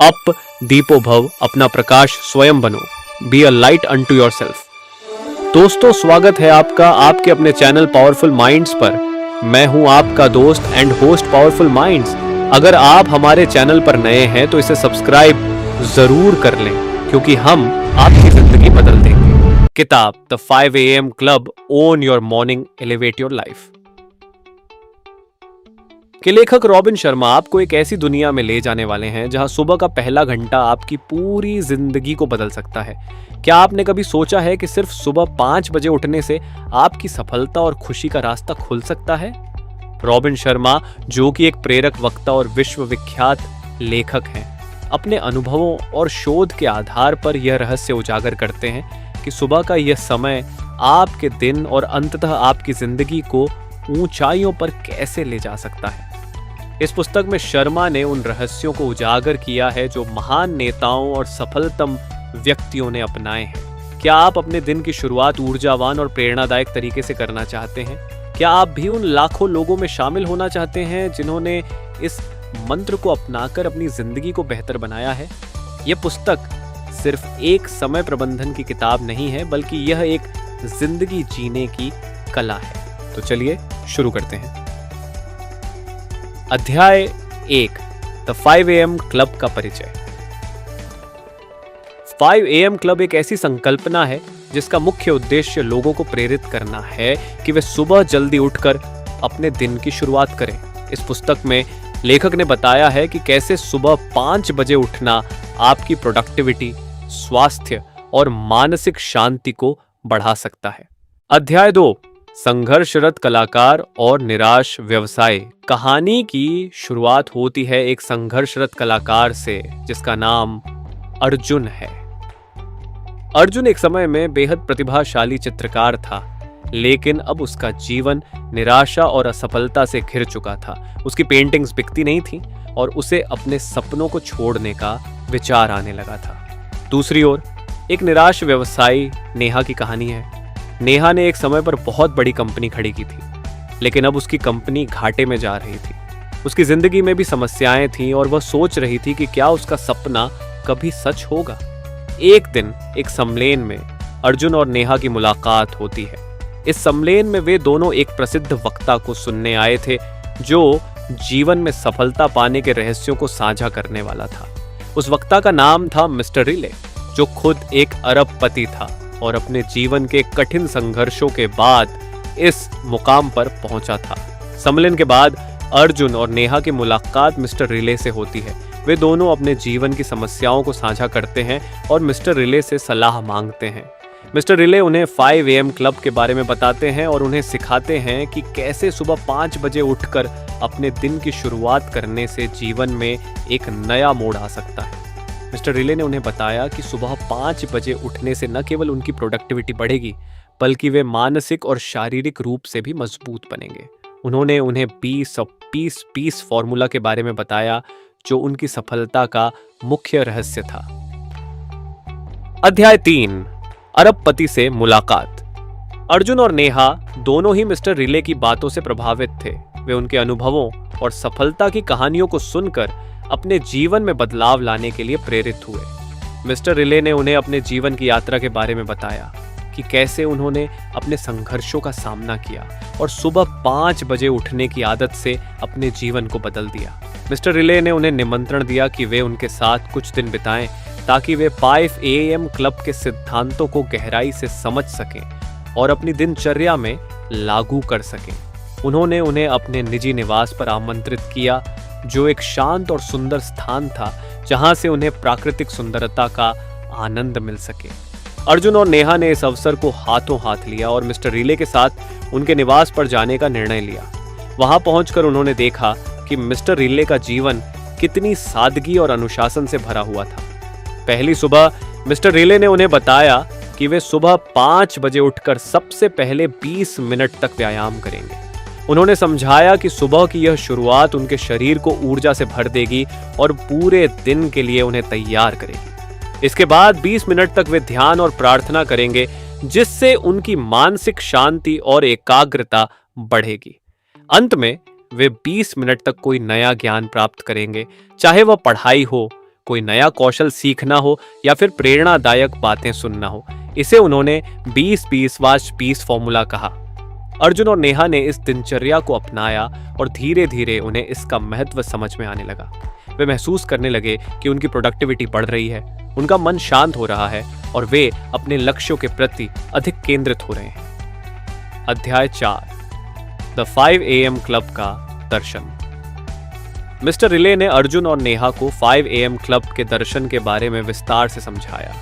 Up दीपो भव, अपना प्रकाश स्वयं बनो। Be a light unto yourself. दोस्तों, स्वागत है आपका आपके अपने चैनल पावरफुल माइंड्स पर। मैं हूं आपका दोस्त एंड होस्ट पावरफुल माइंड्स। अगर आप हमारे चैनल पर नए हैं तो इसे सब्सक्राइब जरूर कर लें, क्योंकि हम आपकी जिंदगी बदल देंगे। किताब the 5 AM club, own your morning, elevate your life के लेखक रॉबिन शर्मा आपको एक ऐसी दुनिया में ले जाने वाले हैं जहां सुबह का पहला घंटा आपकी पूरी जिंदगी को बदल सकता है। क्या आपने कभी सोचा है कि सिर्फ सुबह 5 बजे उठने से आपकी सफलता और खुशी का रास्ता खुल सकता है? रॉबिन शर्मा, जो कि एक प्रेरक वक्ता और विश्वविख्यात लेखक हैं, अपने अनुभवों और शोध के आधार पर यह रहस्य उजागर करते हैं कि सुबह का यह समय आपके दिन और अंततः आपकी जिंदगी को ऊंचाइयों पर कैसे ले जा सकता है। इस पुस्तक में शर्मा ने उन रहस्यों को उजागर किया है जो महान नेताओं और सफलतम व्यक्तियों ने अपनाए हैं। क्या आप अपने दिन की शुरुआत ऊर्जावान और प्रेरणादायक तरीके से करना चाहते हैं? क्या आप भी उन लाखों लोगों में शामिल होना चाहते हैं जिन्होंने इस मंत्र को अपनाकर अपनी जिंदगी को बेहतर बनाया है? यह पुस्तक सिर्फ एक समय प्रबंधन की किताब नहीं है, बल्कि यह एक जिंदगी जीने की कला है। तो चलिए शुरू करते हैं। अध्याय 1, द 5 AM क्लब का परिचय। 5 AM क्लब एक ऐसी संकल्पना है जिसका मुख्य उद्देश्य लोगों को प्रेरित करना है कि वे सुबह जल्दी उठकर अपने दिन की शुरुआत करें। इस पुस्तक में लेखक ने बताया है कि कैसे सुबह 5 बजे उठना आपकी प्रोडक्टिविटी, स्वास्थ्य और मानसिक शांति को बढ़ा सकता है। अध्याय 2, संघर्षरत कलाकार और निराश व्यवसाय। कहानी की शुरुआत होती है एक संघर्षरत कलाकार से जिसका नाम अर्जुन है। अर्जुन एक समय में बेहद प्रतिभाशाली चित्रकार था, लेकिन अब उसका जीवन निराशा और असफलता से घिर चुका था। उसकी पेंटिंग्स बिकती नहीं थी और उसे अपने सपनों को छोड़ने का विचार आने लगा था। दूसरी ओर एक निराश व्यवसायी नेहा की कहानी है। नेहा ने एक समय पर बहुत बड़ी कंपनी खड़ी की थी, लेकिन अब उसकी कंपनी घाटे में जा रही थी। उसकी जिंदगी में भी समस्याएं थीं और वह सोच रही थी कि क्या उसका सपना कभी सच होगा। एक दिन एक सम्मेलन में अर्जुन और नेहा की मुलाकात होती है। इस सम्मेलन में वे दोनों एक प्रसिद्ध वक्ता को सुनने आए थे जो जीवन में सफलता पाने के रहस्यों को साझा करने वाला था। उस वक्ता का नाम था मिस्टर रिले, जो खुद एक अरबपति था और अपने जीवन के कठिन संघर्षों के बाद इस मुकाम पर पहुंचा था। सम्मेलन के बाद अर्जुन और नेहा की मुलाकात मिस्टर रिले से होती है। वे दोनों अपने जीवन की समस्याओं को साझा करते हैं और मिस्टर रिले से सलाह मांगते हैं। मिस्टर रिले उन्हें 5 AM क्लब के बारे में बताते हैं और उन्हें सिखाते हैं कि कैसे सुबह 5 बजे उठकर अपने दिन की शुरुआत करने से जीवन में एक नया मोड़ आ सकता है। मिस्टर रिले ने उन्हें बताया कि सुबह 5 बजे उठने से न केवल उनकी प्रोडक्टिविटी बढ़ेगी, बल्कि वे मानसिक और शारीरिक रूप से भी मजबूत बनेंगे। उन्होंने उन्हें 20-20-20 फॉर्मूला के बारे में बताया, जो उनकी सफलता का मुख्य रहस्य था। अध्याय 3, अरबपति से मुलाकात। अर्जुन और नेहा दोनों ही मिस्टर रिले की बातों से प्रभावित थे। वे उनके अनुभवों और सफलता की कहानियों को सुनकर अपने जीवन में बदलाव लाने के लिए प्रेरित हुए। मिस्टर रिले ने उन्हें अपने जीवन की यात्रा के बारे में बताया कि कैसे उन्होंने अपने संघर्षों का सामना किया और सुबह 5 बजे उठने की आदत से अपने जीवन को बदल दिया। मिस्टर रिले ने उन्हें निमंत्रण दिया कि वे उनके साथ कुछ दिन बिताएं ताकि वे 5 AM क्लब के सिद्धांतों को गहराई से समझ सकें और अपनी दिनचर्या में लागू कर सकें। उन्होंने उन्हें अपने निजी निवास पर आमंत्रित किया, जो एक शांत और सुंदर स्थान था जहां से उन्हें प्राकृतिक सुंदरता का आनंद मिल सके। अर्जुन और नेहा ने इस अवसर को हाथों हाथ लिया और मिस्टर रिले के साथ उनके निवास पर जाने का निर्णय लिया। वहां पहुंचकर उन्होंने देखा कि मिस्टर रिले का जीवन कितनी सादगी और अनुशासन से भरा हुआ था। पहली सुबह मिस्टर रिले ने उन्हें बताया कि वे सुबह 5 बजे उठकर सबसे पहले 20 मिनट तक व्यायाम करेंगे। उन्होंने समझाया कि सुबह की यह शुरुआत उनके शरीर को ऊर्जा से भर देगी और पूरे दिन के लिए उन्हें तैयार करेगी। इसके बाद 20 मिनट तक वे ध्यान और प्रार्थना करेंगे, जिससे उनकी मानसिक शांति और एकाग्रता बढ़ेगी। अंत में वे 20 मिनट तक कोई नया ज्ञान प्राप्त करेंगे, चाहे वह पढ़ाई हो, कोई नया कौशल सीखना हो या फिर प्रेरणादायक बातें सुनना हो। इसे उन्होंने 20-20-20 फॉर्मूला कहा। अर्जुन और नेहा ने इस दिनचर्या को अपनाया और धीरे धीरे उन्हें इसका महत्व समझ में आने लगा। वे महसूस करने लगे कि उनकी प्रोडक्टिविटी बढ़ रही है, उनका मन शांत हो रहा है और वे अपने लक्ष्यों के प्रति अधिक केंद्रित हो रहे हैं। अध्याय 4, द 5 AM क्लब का दर्शन। मिस्टर रिले ने अर्जुन और नेहा को 5 AM क्लब के दर्शन के बारे में विस्तार से समझाया।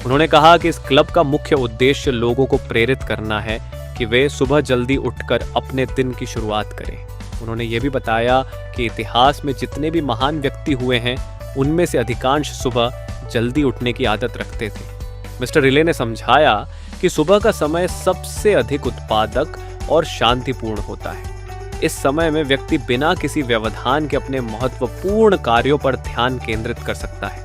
उन्होंने कहा कि इस क्लब का मुख्य उद्देश्य लोगों को प्रेरित करना है कि वे सुबह जल्दी उठकर अपने दिन की शुरुआत करें। उन्होंने ये भी बताया कि इतिहास में जितने भी महान व्यक्ति हुए हैं, उनमें से अधिकांश सुबह जल्दी उठने की आदत रखते थे। मिस्टर रिले ने समझाया कि सुबह का समय सबसे अधिक उत्पादक और शांतिपूर्ण होता है। इस समय में व्यक्ति बिना किसी व्यवधान के अपने महत्वपूर्ण कार्यों पर ध्यान केंद्रित कर सकता है।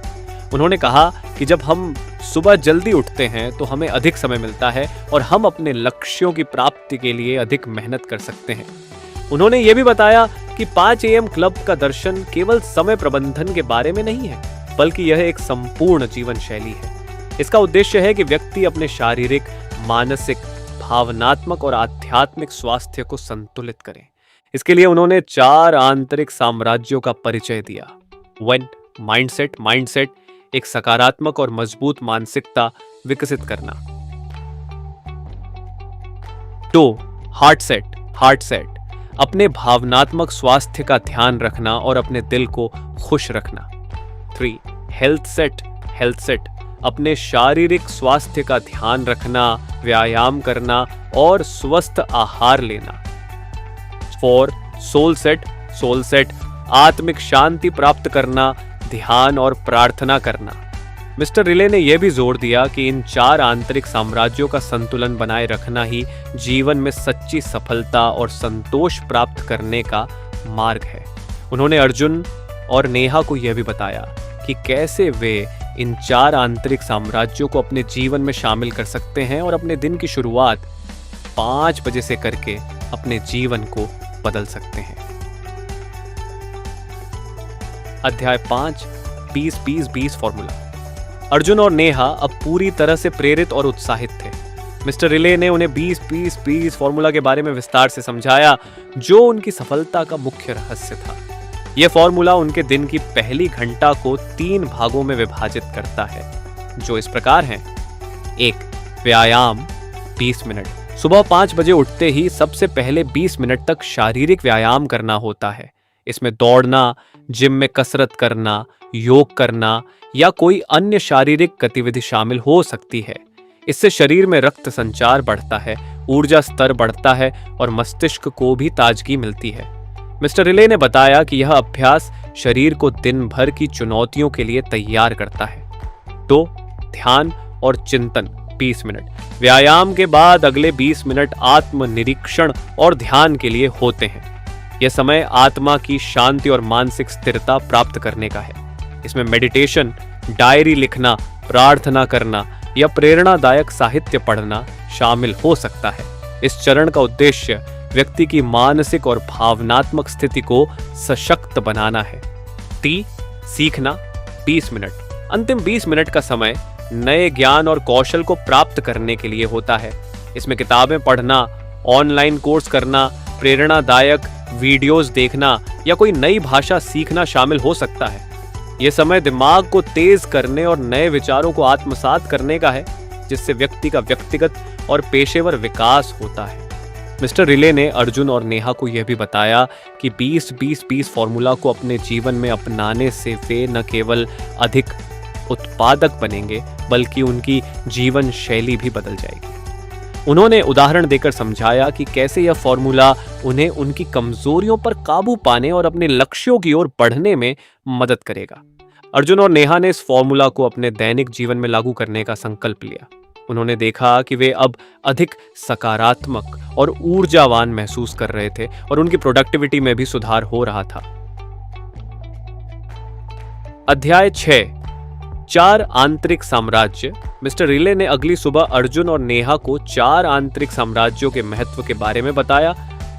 उन्होंने कहा कि जब हम सुबह जल्दी उठते हैं तो हमें अधिक समय मिलता है और हम अपने लक्ष्यों की प्राप्ति के लिए अधिक मेहनत कर सकते हैं। उन्होंने ये भी बताया कि 5 AM क्लब का दर्शन केवल समय प्रबंधन के बारे में नहीं है, बल्कि यह एक संपूर्ण जीवन शैली है। इसका उद्देश्य है कि व्यक्ति अपने शारीरिक, मानसिक, भावनात्मक और आध्यात्मिक स्वास्थ्य को संतुलित करे। इसके लिए उन्होंने 4 आंतरिक साम्राज्यों का परिचय दिया। 1. माइंडसेट, एक सकारात्मक और मजबूत मानसिकता विकसित करना। 2. हार्ट सेट, अपने भावनात्मक स्वास्थ्य का ध्यान रखना और अपने दिल को खुश रखना। 3. हेल्थ सेट, अपने शारीरिक स्वास्थ्य का ध्यान रखना, व्यायाम करना और स्वस्थ आहार लेना। 4. सोल सेट, आत्मिक शांति प्राप्त करना, ध्यान और प्रार्थना करना। मिस्टर रिले ने यह भी जोर दिया कि इन 4 आंतरिक साम्राज्यों का संतुलन बनाए रखना ही जीवन में सच्ची सफलता और संतोष प्राप्त करने का मार्ग है। उन्होंने अर्जुन और नेहा को यह भी बताया कि कैसे वे इन 4 आंतरिक साम्राज्यों को अपने जीवन में शामिल कर सकते हैं और अपने दिन की शुरुआत 5 बजे से करके अपने जीवन को बदल सकते हैं। अध्याय 5, 20-20-20 फॉर्मूला। अर्जुन और नेहा अब पूरी तरह से प्रेरित और उत्साहित थे। मिस्टर रिले ने उन्हें 20-20-20 फॉर्मूला के बारे में विस्तार से समझाया, जो उनकी सफलता का मुख्य रहस्य था। यह फॉर्मूला उनके दिन की पहली घंटा को 3 भागों में विभाजित करता है, जो इस प्रकार हैं। 1. व्यायाम 20 मिनट। सुबह 5 बजे उठते ही सबसे पहले 20 मिनट तक शारीरिक व्यायाम करना होता है। इसमें दौड़ना, जिम में कसरत करना, योग करना या कोई अन्य शारीरिक गतिविधि शामिल हो सकती है। इससे शरीर में रक्त संचार बढ़ता है, ऊर्जा स्तर बढ़ता है और मस्तिष्क को भी ताजगी मिलती है। मिस्टर रिले ने बताया कि यह अभ्यास शरीर को दिन भर की चुनौतियों के लिए तैयार करता है। 2. ध्यान और चिंतन 20 मिनट। व्यायाम के बाद अगले 20 मिनट आत्मनिरीक्षण और ध्यान के लिए होते हैं। यह समय आत्मा की शांति और मानसिक स्थिरता प्राप्त करने का है। इसमें मेडिटेशन, डायरी लिखना, प्रार्थना करना या प्रेरणादायक साहित्य पढ़ना शामिल हो सकता है। इस चरण का उद्देश्य व्यक्ति की मानसिक और भावनात्मक स्थिति को सशक्त बनाना है। 3. सीखना 20 मिनट। अंतिम 20 मिनट का समय नए ज्ञान और कौशल को प्राप्त करने के लिए होता है। इसमें किताबें पढ़ना, ऑनलाइन कोर्स करना, प्रेरणादायक वीडियोस देखना या कोई नई भाषा सीखना शामिल हो सकता है। यह समय दिमाग को तेज करने और नए विचारों को आत्मसात करने का है, जिससे व्यक्ति का व्यक्तिगत और पेशेवर विकास होता है। मिस्टर रिले ने अर्जुन और नेहा को यह भी बताया कि 20-20-20 फॉर्मूला को अपने जीवन में अपनाने से वे न केवल अधिक उत्पादक बनेंगे, बल्कि उनकी जीवन शैली भी बदल जाएगी। उन्होंने उदाहरण देकर समझाया कि कैसे यह फॉर्मूला उन्हें उनकी कमजोरियों पर काबू पाने और अपने लक्ष्यों की ओर बढ़ने में मदद करेगा। अर्जुन और नेहा ने इस फॉर्मूला को अपने दैनिक जीवन में लागू करने का संकल्प लिया। उन्होंने देखा कि वे अब अधिक सकारात्मक और ऊर्जावान महसूस कर रहे थे और उनकी प्रोडक्टिविटी में भी सुधार हो रहा था। अध्याय 6, 4 आंतरिक साम्राज्य। मिस्टर रिले ने अगली सुबह अर्जुन और नेहा को 4 आंतरिक साम्राज्यों के महत्व के बारे में बताया।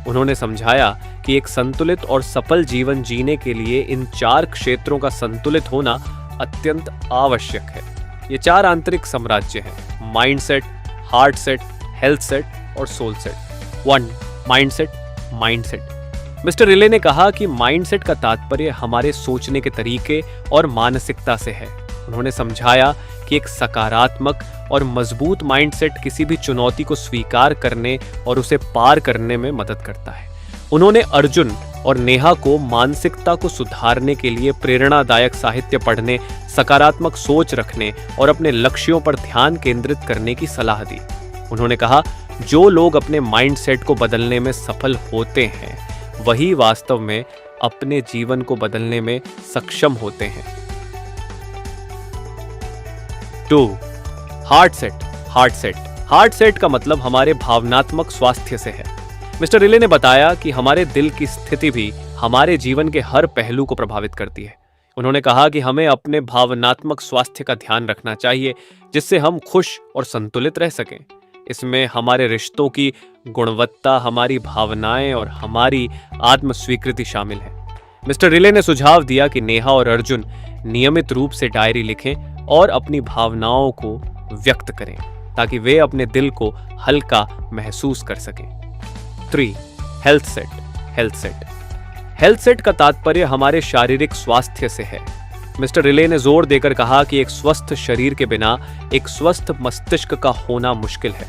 उन्होंने समझाया कि एक संतुलित और सफल जीवन जीने के लिए इन 4 क्षेत्रों का संतुलित होना अत्यंत आवश्यक है। ये 4 आंतरिक साम्राज्य हैं: mindset, heart set, health set और soul set. 1. Mindset. Mister Riley ने कहा कि माइंडसेट का तात्पर्य हमारे सोचने के तरीके और मानसिकता से है। उन्होंने समझाया कि एक सकारात्मक और मजबूत माइंडसेट किसी भी चुनौती को स्वीकार करने और उसे पार करने में मदद करता है। उन्होंने अर्जुन और नेहा को मानसिकता को सुधारने के लिए प्रेरणादायक साहित्य पढ़ने, सकारात्मक सोच रखने और अपने लक्ष्यों पर ध्यान केंद्रित करने की सलाह दी। उन्होंने कहा, जो लोग अपने माइंडसेट को बदलने में सफल होते हैं वही वास्तव में अपने जीवन को बदलने में सक्षम होते हैं। 2. Heart set. हार्ट सेट का मतलब हमारे भावनात्मक स्वास्थ्य से है। मिस्टर रिले ने बताया कि हमारे दिल की स्थिति भी हमारे जीवन के हर पहलू को प्रभावित करती है। उन्होंने कहा कि हमें अपने भावनात्मक स्वास्थ्य का ध्यान रखना चाहिए, जिससे हम खुश और संतुलित रह सकें। इसमें हमारे रिश्तों की गुणवत्ता, हमारी भावनाएं और हमारी आत्म स्वीकृति शामिल है। मिस्टर रिले ने सुझाव दिया कि नेहा और अर्जुन नियमित रूप से डायरी लिखें और अपनी भावनाओं को व्यक्त करें, ताकि वे अपने दिल को हल्का महसूस कर सकें। 3. हेल्थ सेट का तात्पर्य हमारे शारीरिक स्वास्थ्य से है। मिस्टर रिले ने जोर देकर कहा कि एक स्वस्थ शरीर के बिना एक स्वस्थ मस्तिष्क का होना मुश्किल है।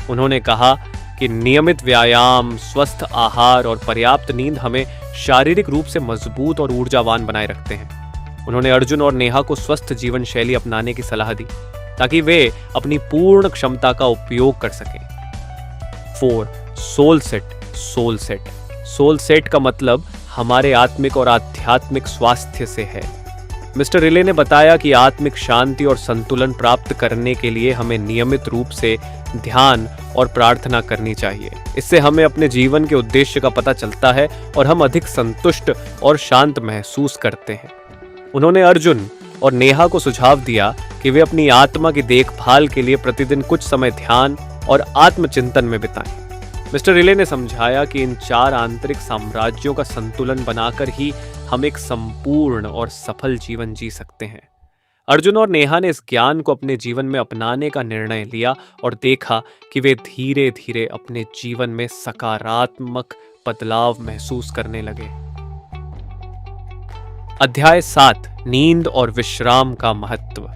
उन्होंने कहा कि नियमित व्यायाम, स्वस्थ आहार और पर्याप्त नींद हमें शारीरिक रूप से मजबूत और ऊर्जावान बनाए रखते हैं। उन्होंने अर्जुन और नेहा को स्वस्थ जीवन शैली अपनाने की सलाह दी, ताकि वे अपनी पूर्ण क्षमता का उपयोग कर सकें। 4. सोल सेट का मतलब हमारे आत्मिक और आध्यात्मिक स्वास्थ्य से है। मिस्टर रिले ने बताया कि आत्मिक शांति और संतुलन प्राप्त करने के लिए हमें नियमित रूप से ध्यान और प्रार्थना करनी चाहिए। इससे हमें अपने जीवन के उद्देश्य का पता चलता है और हम अधिक संतुष्ट और शांत महसूस करते हैं। उन्होंने अर्जुन और नेहा को सुझाव दिया कि वे अपनी आत्मा की देखभाल के लिए प्रतिदिन कुछ समय ध्यान और आत्मचिंतन में बिताएं। मिस्टर रिले ने समझाया कि इन 4 आंतरिक साम्राज्यों का संतुलन बनाकर ही हम एक संपूर्ण और सफल जीवन जी सकते हैं। अर्जुन और नेहा ने इस ज्ञान को अपने जीवन में अपनाने का निर्णय लिया और देखा कि वे धीरे धीरे अपने जीवन में सकारात्मक बदलाव महसूस करने लगे। अध्याय 7. नींद और विश्राम का महत्व।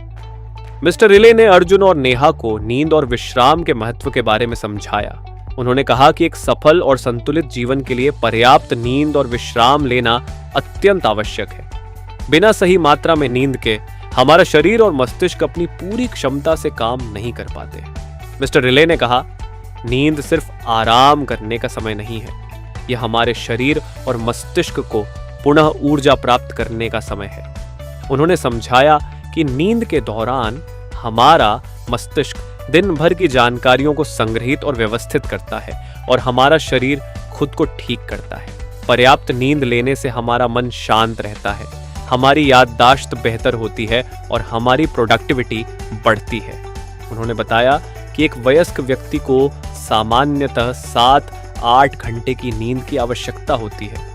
मिस्टर रिले ने अर्जुन और नेहा को नींद और विश्राम के महत्व के बारे में समझाया। उन्होंने कहा कि एक सफल और संतुलित जीवन के लिए पर्याप्त नींद और विश्राम लेना अत्यंत आवश्यक है। बिना सही मात्रा में नींद के हमारा शरीर और मस्तिष्क अपनी पूरी क्षमता से काम नहीं कर पाते। मिस्टर रिले ने कहा, नींद सिर्फ आराम करने का समय नहीं है, यह हमारे शरीर और मस्तिष्क को पुनः ऊर्जा प्राप्त करने का समय है। उन्होंने समझाया कि नींद के दौरान हमारा मस्तिष्क दिन भर की जानकारियों को संग्रहित और व्यवस्थित करता है और हमारा शरीर खुद को ठीक करता है। पर्याप्त नींद लेने से हमारा मन शांत रहता है, हमारी याददाश्त बेहतर होती है और हमारी प्रोडक्टिविटी बढ़ती है। उन्होंने बताया कि एक वयस्क व्यक्ति को सामान्यतः 7-8 घंटे की नींद की आवश्यकता होती है।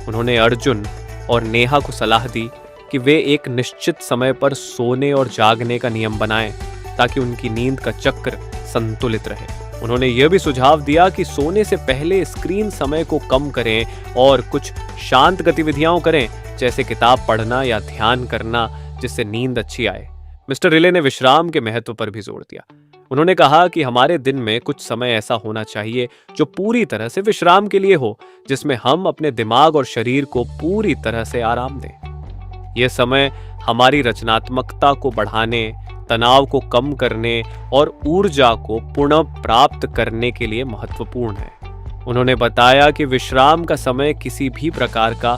उन्होंने अर्जुन और नेहा को सलाह दी कि वे एक निश्चित समय पर सोने और जागने का नियम बनाएं, ताकि उनकी नींद का चक्र संतुलित रहे। उन्होंने यह भी सुझाव दिया कि सोने से पहले स्क्रीन समय को कम करें और कुछ शांत गतिविधियां करें, जैसे किताब पढ़ना या ध्यान करना, जिससे नींद अच्छी आए। मिस्टर रिले ने विश्राम के महत्व पर भी जोर दिया। उन्होंने कहा कि हमारे दिन में कुछ समय ऐसा होना चाहिए जो पूरी तरह से विश्राम के लिए हो, जिसमें हम अपने दिमाग और शरीर को पूरी तरह से आराम दें। यह समय हमारी रचनात्मकता को बढ़ाने, तनाव को कम करने और ऊर्जा को पुनः प्राप्त करने के लिए महत्वपूर्ण है। उन्होंने बताया कि विश्राम का समय किसी भी प्रकार का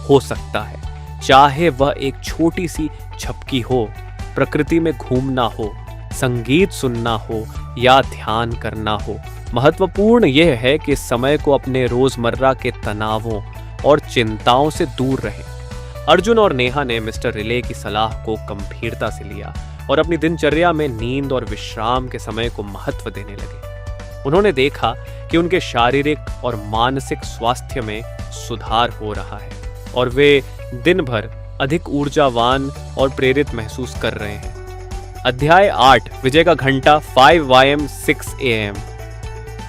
हो सकता है, चाहे वह एक छोटी सी झपकी हो, प्रकृति में घूमना हो, संगीत सुनना हो या ध्यान करना हो। महत्वपूर्ण यह है कि इस समय को अपने रोजमर्रा के तनावों और चिंताओं से दूर रहें। अर्जुन और नेहा ने मिस्टर रिले की सलाह को गंभीरता से लिया और अपनी दिनचर्या में नींद और विश्राम के समय को महत्व देने लगे। उन्होंने देखा कि उनके शारीरिक और मानसिक स्वास्थ्य में सुधार हो रहा है और वे दिन भर अधिक ऊर्जावान और प्रेरित महसूस कर रहे हैं। अध्याय 8 विजय का घंटा 5 AM 6 AM।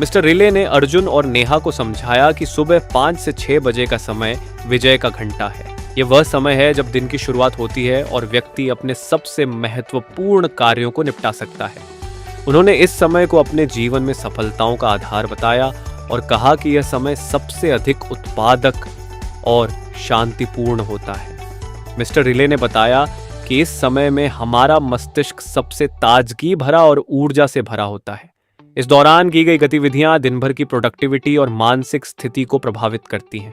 मिस्टर रिले ने अर्जुन और नेहा को समझाया कि सुबह 5 से 6 बजे का समय विजय का घंटा है। ये वह समय है जब दिन की शुरुआत होती है और व्यक्ति अपने सबसे महत्वपूर्ण कार्यों को निपटा सकता है। उन्होंने इस समय को अपने जीवन में सफलताओं का आधार बताया और कहा कि यह समय सबसे अधिक उत्पादक और शांतिपूर्ण होता है। मिस्टर रिले ने बताया कि इस समय में हमारा मस्तिष्क सबसे ताजगी भरा और ऊर्जा से भरा होता है। इस दौरान की गई गतिविधियां दिन भर की प्रोडक्टिविटी और मानसिक स्थिति को प्रभावित करती हैं।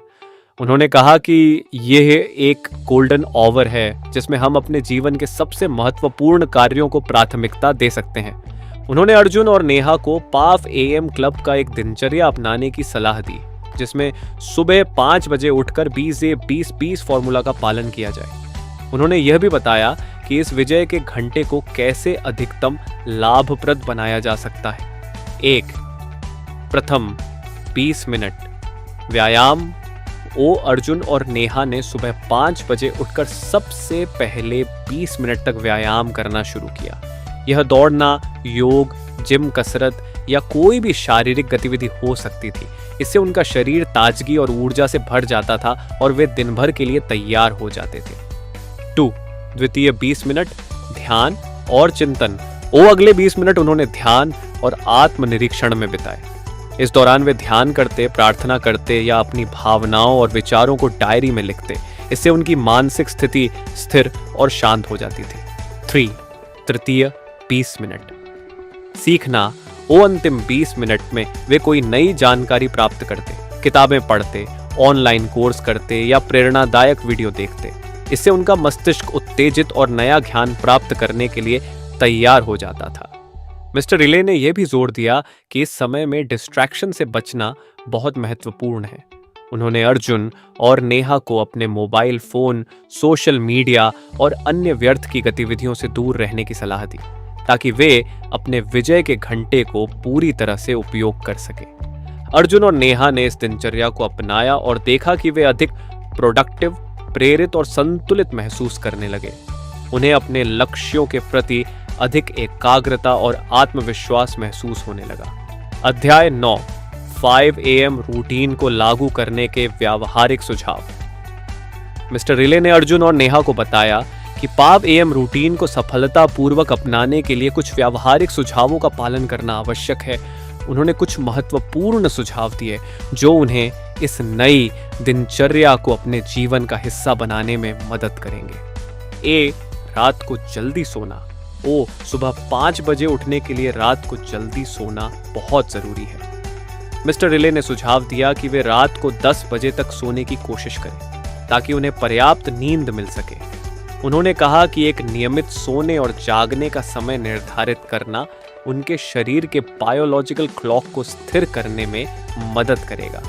उन्होंने कहा कि यह एक गोल्डन आवर है जिसमें हम अपने जीवन के सबसे महत्वपूर्ण कार्यों को प्राथमिकता दे सकते हैं। उन्होंने अर्जुन और नेहा को पाव AM क्लब का एक दिनचर्या अपनाने की सलाह दी, जिसमें सुबह 5 बजे उठकर 20-20-20 फॉर्मूला का पालन किया जाए। उन्होंने यह भी बताया कि इस विजय के घंटे को कैसे अधिकतम लाभप्रद बनाया जा सकता है। 1. प्रथम 20 मिनट व्यायाम। अर्जुन और नेहा ने सुबह 5 बजे उठकर सबसे पहले 20 मिनट तक व्यायाम करना शुरू किया। यह दौड़ना, योग, जिम, कसरत या कोई भी शारीरिक गतिविधि हो सकती थी। इससे उनका शरीर ताजगी और ऊर्जा से भर जाता था और वे दिन भर के लिए तैयार हो जाते थे। 2. द्वितीय 20 मिनट ध्यान और चिंतन। अगले 20 मिनट उन्होंने ध्यान और आत्मनिरीक्षण में बिताए। इस दौरान वे ध्यान करते, प्रार्थना करते या अपनी भावनाओं और विचारों को डायरी में लिखते। इससे उनकी मानसिक स्थिति स्थिर और शांत हो जाती थी। 3. तृतीय 20 मिनट सीखना। अंतिम 20 मिनट में वे कोई नई जानकारी प्राप्त करते, किताबें पढ़ते, ऑनलाइन कोर्स करते या प्रेरणादायक वीडियो देखते। इससे उनका मस्तिष्क उत्तेजित और नया ज्ञान प्राप्त करने के लिए तैयार हो जाता था। मिस्टर रिले ने यह भी जोर दिया कि इस समय में डिस्ट्रैक्शन से बचना बहुत महत्वपूर्ण है। उन्होंने अर्जुन और नेहा को अपने मोबाइल फोन, सोशल मीडिया और अन्य व्यर्थ की गतिविधियों से दूर रहने की सलाह दी, ताकि वे अपने विजय के घंटे को पूरी तरह से उपयोग कर सके। अर्जुन और नेहा ने इस दिनचर्या को अपनाया और देखा कि वे अधिक प्रोडक्टिव, प्रेरित और संतुलित महसूस करने लगे। उन्हें अपने लक्ष्यों के प्रति अधिक एकाग्रता और आत्मविश्वास महसूस होने लगा। अध्याय 9 5 AM रूटीन को लागू करने के व्यावहारिक सुझाव। मिस्टर रिले ने अर्जुन और नेहा को बताया कि 5 AM रूटीन को सफलतापूर्वक अपनाने के लिए कुछ व्यावहारिक सुझावों का पालन करना आवश्यक है। उन्होंने कुछ महत्वपूर्ण सुझाव दिए जो उन्हें इस नई दिनचर्या को अपने जीवन का हिस्सा बनाने में मदद करेंगे। रात को जल्दी सोना। सुबह 5 बजे उठने के लिए रात को जल्दी सोना बहुत जरूरी है। मिस्टर रिले ने सुझाव दिया कि वे रात को 10 बजे तक सोने की कोशिश करें ताकि उन्हें पर्याप्त नींद मिल सके। उन्होंने कहा कि एक नियमित सोने और जागने का समय निर्धारित करना उनके शरीर के बायोलॉजिकल क्लॉक को स्थिर करने में मदद करेगा।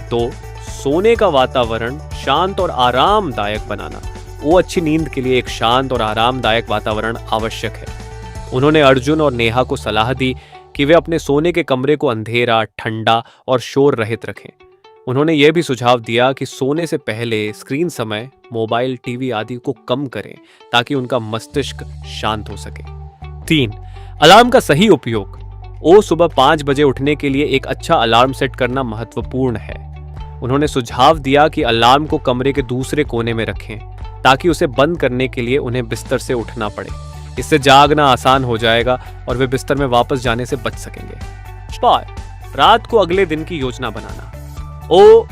तो सोने का वातावरण शांत और आरामदायक बनाना। अच्छी नींद के लिए एक शांत और आरामदायक वातावरण आवश्यक है। उन्होंने अर्जुन और नेहा को सलाह दी कि वे अपने सोने के कमरे को अंधेरा, ठंडा और शोर रहित रखें। उन्होंने यह भी सुझाव दिया कि सोने से पहले स्क्रीन समय, मोबाइल, टीवी आदि को कम करें ताकि उनका मस्तिष्क शांत हो सके। 3. अलार्म का सही उपयोग। सुबह 5 बजे उठने के लिए एक अच्छा अलार्म सेट करना महत्वपूर्ण है। उन्होंने सुझाव दिया कि अलार्म को कमरे के दूसरे कोने में रखें ताकि उसे बंद करने के लिए उन्हें बिस्तर से उठना पड़े। इससे जागना आसान हो जाएगा और वे बिस्तर में वापस जाने से बच सकेंगे। 4. रात को अगले दिन की योजना बनाना।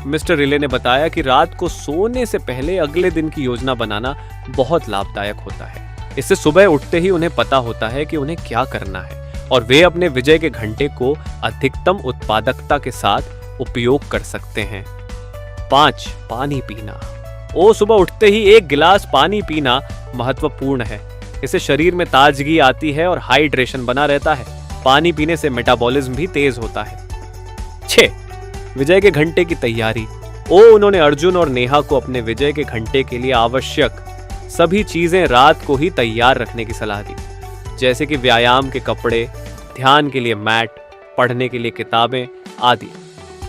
मिस्टर रिले ने बताया कि रात को सोने से पहले अगले दिन की योजना बनाना बहुत लाभदायक होता है। इससे सुबह उठते ही उन्हें पता होता है कि उन्हें क्या करना है और वे अपने विजय के घंटे को अधिकतम उत्पादकता के साथ उपयोग कर सकते हैं। 5. पानी पीना। सुबह उठते ही 1 गिलास पानी पीना महत्वपूर्ण है। इससे शरीर में ताजगी आती है और हाइड्रेशन बना रहता है। पानी पीने से मेटाबॉलिज्म भी तेज होता है। 6. विजय के घंटे की तैयारी। उन्होंने अर्जुन और नेहा को अपने विजय के घंटे के लिए आवश्यक सभी चीजें रात को ही तैयार रखने की सलाह दी, जैसे कि व्यायाम के कपड़े, ध्यान के लिए मैट, पढ़ने के लिए किताबें आदि।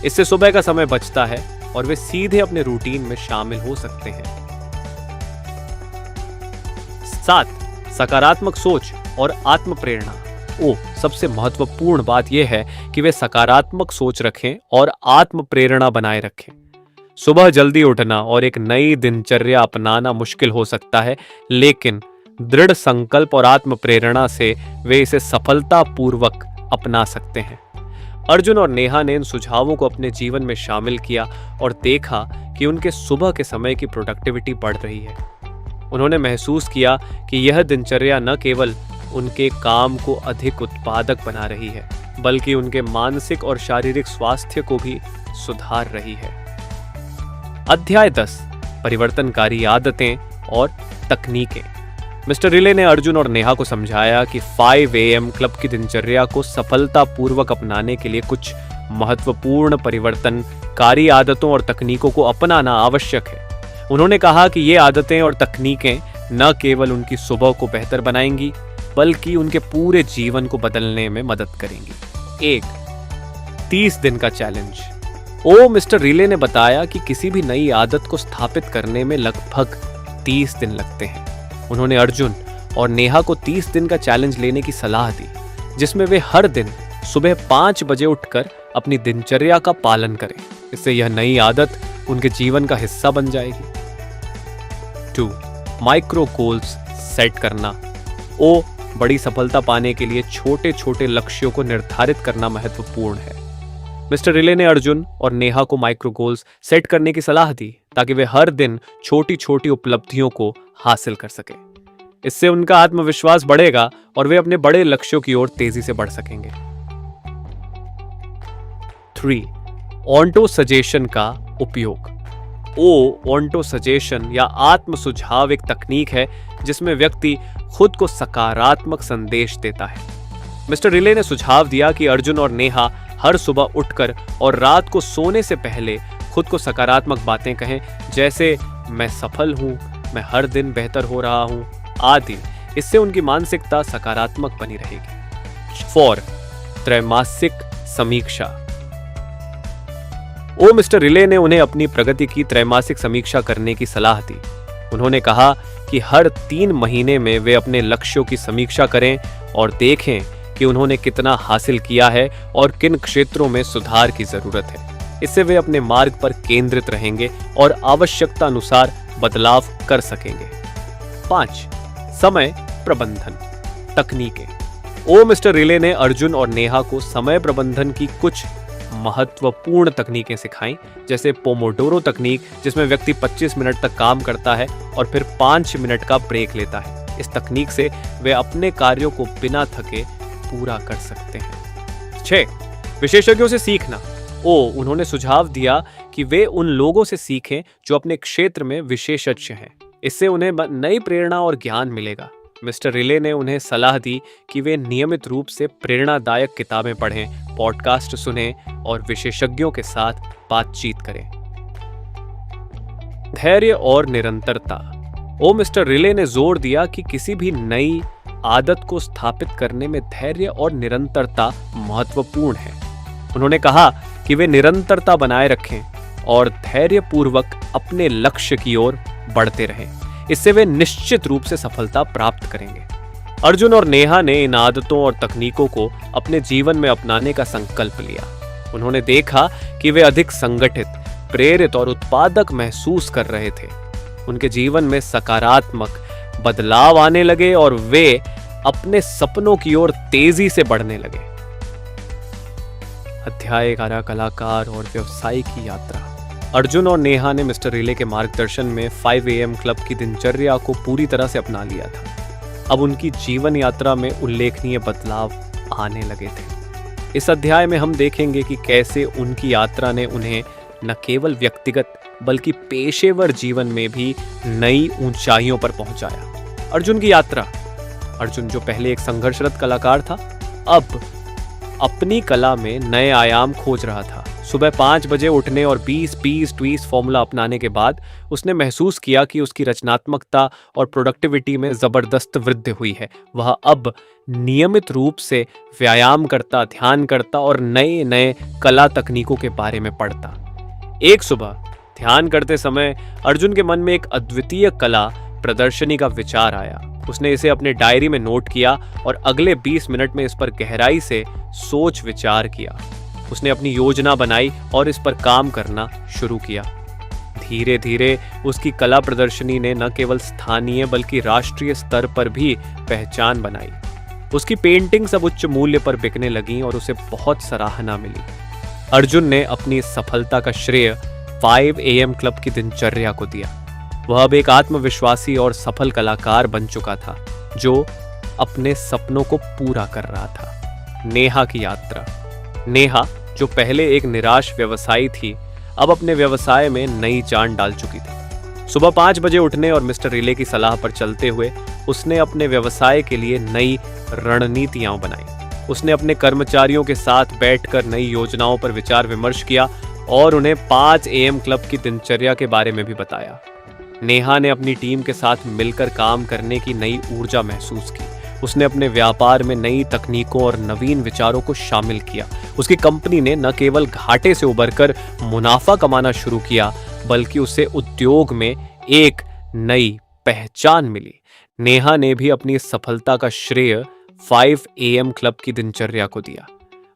इससे सुबह का समय बचता है और वे सीधे अपने रूटीन में शामिल हो सकते हैं। 7. सकारात्मक सोच और आत्म प्रेरणा। सबसे महत्वपूर्ण बात यह है कि वे सकारात्मक सोच रखें और आत्म प्रेरणा बनाए रखें। सुबह जल्दी उठना और एक नई दिनचर्या अपनाना मुश्किल हो सकता है, लेकिन दृढ़ संकल्प और आत्म प्रेरणा से वे इसे सफलतापूर्वक अपना सकते हैं। अर्जुन और नेहा ने इन सुझावों को अपने जीवन में शामिल किया और देखा कि उनके सुबह के समय की प्रोडक्टिविटी बढ़ रही है। उन्होंने महसूस किया कि यह दिनचर्या न केवल उनके काम को अधिक उत्पादक बना रही है, बल्कि उनके मानसिक और शारीरिक स्वास्थ्य को भी सुधार रही है। अध्याय 10, परिवर्तनकारी आदतें और तकनीकें। मिस्टर रिले ने अर्जुन और नेहा को समझाया कि 5 AM क्लब की दिनचर्या को सफलतापूर्वक अपनाने के लिए कुछ महत्वपूर्ण परिवर्तनकारी आदतों और तकनीकों को अपनाना आवश्यक है। उन्होंने कहा कि ये आदतें और तकनीकें न केवल उनकी सुबह को बेहतर बनाएंगी, बल्कि उनके पूरे जीवन को बदलने में मदद करेंगी। 1. 30 दिन का चैलेंज। मिस्टर रिले ने बताया कि किसी भी नई आदत को स्थापित करने में लगभग 30 दिन लगते हैं। उन्होंने अर्जुन और नेहा को 30 दिन का चैलेंज लेने की सलाह दी, जिसमें वे हर दिन सुबह 5 बजे उठकर अपनी दिनचर्या का पालन करें। इससे यह नई आदत उनके जीवन का हिस्सा बन जाएगी। 2. माइक्रो गोल्स सेट करना। बड़ी सफलता पाने के लिए छोटे छोटे लक्ष्यों को निर्धारित करना महत्वपूर्ण है। मिस्टर रिले ने अर्जुन और नेहा को माइक्रो गोल्स सेट करने की सलाह दी, ताकि वे हर दिन छोटी छोटी उपलब्धियों को हासिल कर सकें। इससे उनका आत्मविश्वास बढ़ेगा और वे अपने बड़े लक्ष्यों की ओर तेजी से बढ़ सकेंगे। 3. ऑन्टो सजेशन का उपयोग। ऑन्टो सजेशन या आत्म सुझाव एक तकनीक है जिसमें व्यक्ति खुद को सकारात्मक संदेश देता है। मिस्टर रिले ने सुझाव दिया कि अर्जुन और नेहा हर सुबह उठकर और रात को सोने से पहले खुद को सकारात्मक बातें कहें, जैसे मैं सफल हूं, मैं हर दिन बेहतर हो रहा हूं आदि। इससे उनकी मानसिकता सकारात्मक बनी रहेगी। 4. त्रैमासिक समीक्षा। मिस्टर रिले ने उन्हें अपनी प्रगति की त्रैमासिक समीक्षा करने की सलाह दी। उन्होंने कहा कि हर 3 महीने में वे अपने लक्ष्यों की समीक्षा करें और देखें कि उन्होंने कितना हासिल किया है और किन क्षेत्रों में सुधार की जरूरत है। इससे वे अपने मार्ग पर केंद्रित रहेंगे और आवश्यकता अनुसार बदलाव कर सकेंगे। 5. समय प्रबंधन तकनीकें। मिस्टर रिले ने अर्जुन और नेहा को समय प्रबंधन की कुछ महत्वपूर्ण तकनीकें सिखाई, जैसे पोमोडोरो तकनीक, जिसमें व्यक्ति 25 मिनट तक काम करता है और फिर 5 मिनट का ब्रेक लेता है। इस तकनीक से वे अपने कार्यों को बिना थके पूरा कर सकते हैं। 6. विशेषज्ञों से सीखना। उन्होंने सुझाव दिया कि वे उन लोगों से सीखें जो अपने क्षेत्र में विशेषज्ञ हैं। इससे उन्हें नई प्रेरणा और ज्ञान मिलेगा। मिस्टर रिले ने उन्हें सलाह दी कि वे नियमित रूप से प्रेरणादायक किताबें पढ़ें, पॉडकास्ट सुनें और विशेषज्ञों के साथ बातचीत करें। धैर्य और निरंतरता। मिस्टर रिले ने जोर दिया कि किसी भी नई आदत को स्थापित करने में धैर्य और निरंतरता महत्वपूर्ण है। उन्होंने कहा कि वे निरंतरता बनाए रखें और धैर्यपूर्वक अपने लक्ष्य की ओर बढ़ते रहें। इससे वे निश्चित रूप से सफलता प्राप्त करेंगे। अर्जुन और नेहा ने इन आदतों और तकनीकों को अपने जीवन में अपनाने का संकल्प लिया। उन्होंने देखा कि वे अधिक संगठित, प्रेरित और उत्पादक महसूस कर रहे थे। उनके जीवन में सकारात्मक बदलाव आने लगे और वे अपने सपनों की ओर तेजी से बढ़ने लगे। अध्याय 11, कलाकार और व्यवसाय की यात्रा। अर्जुन और नेहा ने मिस्टर रिले के मार्गदर्शन में 5 AM क्लब की दिनचर्या को पूरी तरह से अपना लिया था। अब उनकी जीवन यात्रा में उल्लेखनीय बदलाव आने लगे थे। इस अध्याय में हम देखेंगे कि कैसे उनकी यात्रा ने उन्हें न केवल व्यक्तिगत बल्कि पेशेवर जीवन में भी नई ऊंचाइयों पर पहुंचाया। अर्जुन की यात्रा। अर्जुन, जो पहले एक संघर्षरत कलाकार था, अब अपनी कला में नए आयाम खोज रहा था। सुबह 5 बजे उठने और 20-20-20 फॉर्मूला अपनाने के बाद उसने महसूस किया कि उसकी रचनात्मकता और प्रोडक्टिविटी में जबरदस्त वृद्धि हुई है। वह अब नियमित रूप से व्यायाम करता, ध्यान करता और नए नए कला तकनीकों के बारे में पढ़ता। एक सुबह ध्यान करते समय अर्जुन के मन में एक अद्वितीय कला प्रदर्शनी का विचार आया। उसने इसे अपने डायरी में नोट किया और अगले 20 मिनट में इस पर गहराई से सोच विचार किया। उसने अपनी योजना बनाई और इस पर काम करना शुरू किया। धीरे धीरे उसकी कला प्रदर्शनी ने न केवल स्थानीय बल्कि राष्ट्रीय स्तर पर भी पहचान बनाई। उसकी पेंटिंग्स अब उच्च मूल्य पर बिकने लगीं और उसे बहुत सराहना मिली। अर्जुन ने अपनी इस सफलता का श्रेय 5 AM क्लब की दिनचर्या को दिया। वह अब एक आत्मविश्वासी और सफल कलाकार बन चुका था जो अपने सपनों को पूरा कर रहा था। नेहा की यात्रा। नेहा, जो पहले एक निराश व्यवसायी थी, अब अपने व्यवसाय में नई जान डाल चुकी थी। सुबह 5 बजे उठने और मिस्टर रिले की सलाह पर चलते हुए उसने अपने व्यवसाय के लिए नई रणनीतियां बनाई। उसने अपने कर्मचारियों के साथ बैठकर नई योजनाओं पर विचार विमर्श किया और उन्हें 5 AM क्लब की दिनचर्या के बारे में भी बताया। नेहा ने अपनी टीम के साथ मिलकर काम करने की नई ऊर्जा महसूस की। उसने अपने व्यापार में नई तकनीकों और नवीन विचारों को शामिल किया। उसकी कंपनी ने न केवल घाटे से उबरकर मुनाफा कमाना शुरू किया, बल्कि उसे उद्योग में एक नई पहचान मिली। नेहा ने भी अपनी सफलता का श्रेय 5 AM क्लब की दिनचर्या को दिया।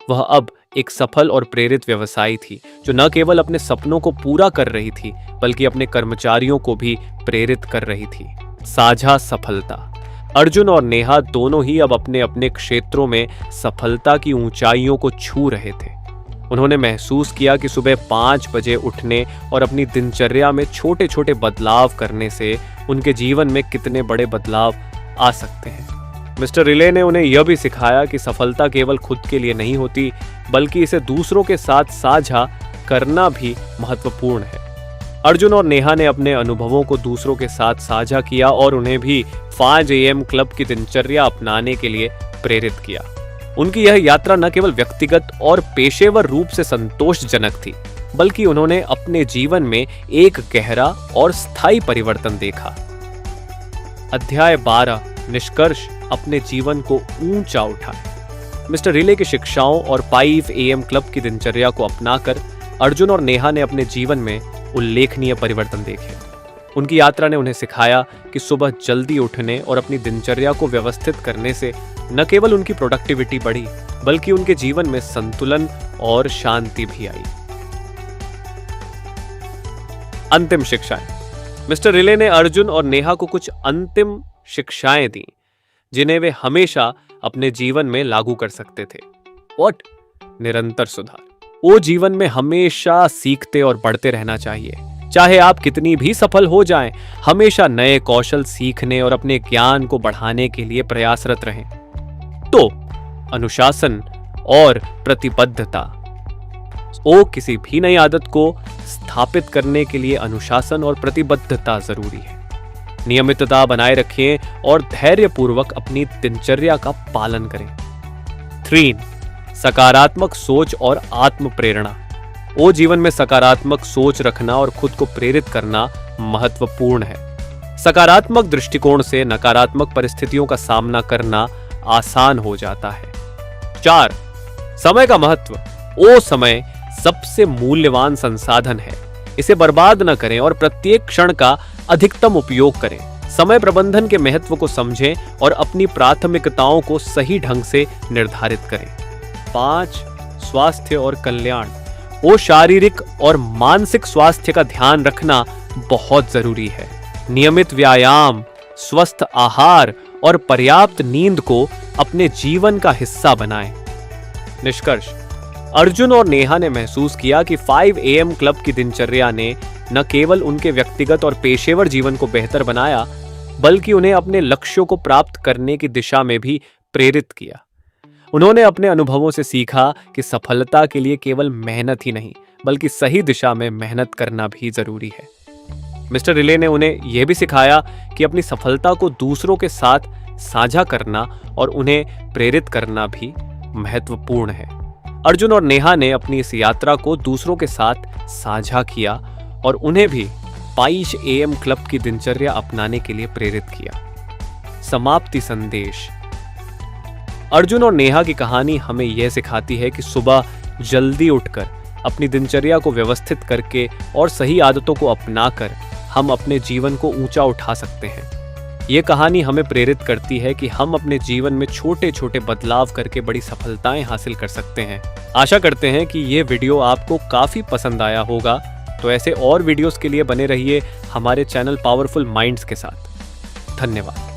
वह अब एक सफल और प्रेरित व्यवसायी थी जो न केवल अपने सपनों को पूरा कर रही थी, बल्कि अपने कर्मचारियों को भी प्रेरित कर रही थी। साझा सफलता। अर्जुन और नेहा दोनों ही अब अपने अपने क्षेत्रों में सफलता की ऊंचाइयों को छू रहे थे। उन्होंने महसूस किया कि सुबह 5 बजे उठने और अपनी दिनचर्या में छोटे छोटे बदलाव करने से उनके जीवन में कितने बड़े बदलाव आ सकते हैं। मिस्टर रिले ने उन्हें यह भी सिखाया कि सफलता केवल खुद के लिए नहीं होती, बल्कि इसे दूसरों के साथ साझा करना भी महत्वपूर्ण है। अर्जुन और नेहा ने अपने अनुभवों को दूसरों के साथ साझा किया और उन्हें भी 5 AM क्लब की दिनचर्या अपनाने के लिए प्रेरित किया। उनकी यह यात्रा न केवल व्यक्तिगत और पेशेवर रूप से संतोषजनक थी, बल्कि उन्होंने अपने जीवन में एक गहरा और स्थायी परिवर्तन देखा। अध्याय 12 निष्कर्ष। अपने जीवन को ऊंचा उठाएं। मिस्टर रिले की शिक्षाओं और 5 AM क्लब की दिनचर्या को अपनाकर अर्जुन और नेहा ने अपने जीवन में उल्लेखनीय परिवर्तन देखे। उनकी यात्रा ने उन्हें सिखाया कि सुबह जल्दी उठने और अपनी दिनचर्या को व्यवस्थित करने से न केवल उनकी प्रोडक्टिविटी बढ़ी, बल्कि उनके जीवन में संतुलन और शांति भी आई। अंतिम शिक्षाएं। मिस्टर रिले ने अर्जुन और नेहा को कुछ अंतिम शिक्षाएं दी जिन्हें वे हमेशा अपने जीवन में लागू कर सकते थे। व्हाट? निरंतर सुधार। वो जीवन में हमेशा सीखते और बढ़ते रहना चाहिए। चाहे आप कितनी भी सफल हो जाएं, हमेशा नए कौशल सीखने और अपने ज्ञान को बढ़ाने के लिए प्रयासरत रहें। तो अनुशासन और प्रतिबद्धता। वो किसी भी नई आदत को स्थापित करने के लिए अनुशासन और प्रतिबद्धता जरूरी है। नियमितता बनाए रखें और धैर्यपूर्वक अपनी दिनचर्या का पालन करें। 3 सकारात्मक सोच और आत्म प्रेरणा। वो जीवन में सकारात्मक सोच रखना और खुद को प्रेरित करना महत्वपूर्ण है। सकारात्मक दृष्टिकोण से नकारात्मक परिस्थितियों का सामना करना आसान हो जाता है। 4 समय का महत्व। वो समय सबसे मूल्यवान संसाधन है। इसे बर्बाद न करें और प्रत्येक क्षण का अधिकतम उपयोग करें। समय प्रबंधन के महत्व को समझें और अपनी प्राथमिकताओं को सही ढंग से निर्धारित करें। 5 स्वास्थ्य और कल्याण। वो शारीरिक और मानसिक स्वास्थ्य का ध्यान रखना बहुत जरूरी है। नियमित व्यायाम, स्वस्थ आहार और पर्याप्त नींद को अपने जीवन का हिस्सा बनाएं। निष्कर्ष। अर्जुन और नेहा ने महसूस किया कि 5 AM क्लब की दिनचर्या ने न केवल उनके व्यक्तिगत और पेशेवर जीवन को बेहतर बनाया, बल्कि उन्हें अपने लक्ष्यों को प्राप्त करने की दिशा में भी प्रेरित किया। उन्होंने अपने अनुभवों से सीखा कि सफलता के लिए केवल मेहनत ही नहीं, बल्कि सही दिशा में मेहनत करना भी जरूरी है। मिस्टर रिले ने उन्हें यह भी सिखाया कि अपनी सफलता को दूसरों के साथ साझा करना और उन्हें प्रेरित करना भी महत्वपूर्ण है। अर्जुन और नेहा ने अपनी इस यात्रा को दूसरों के साथ साझा किया और उन्हें भी 5 AM क्लब की दिनचर्या अपनाने के लिए प्रेरित किया। समाप्ति संदेश। अर्जुन और नेहा की कहानी हमें यह सिखाती है कि सुबह जल्दी उठकर अपनी दिनचर्या को व्यवस्थित करके और सही आदतों को अपनाकर हम अपने जीवन को ऊंचा उठा सकते हैं। ये कहानी हमें प्रेरित करती है कि हम अपने जीवन में छोटे छोटे बदलाव करके बड़ी सफलताएं हासिल कर सकते हैं। आशा करते हैं कि ये वीडियो आपको काफ़ी पसंद आया होगा। तो ऐसे और वीडियोस के लिए बने रहिए हमारे चैनल पावरफुल माइंड्स के साथ। धन्यवाद।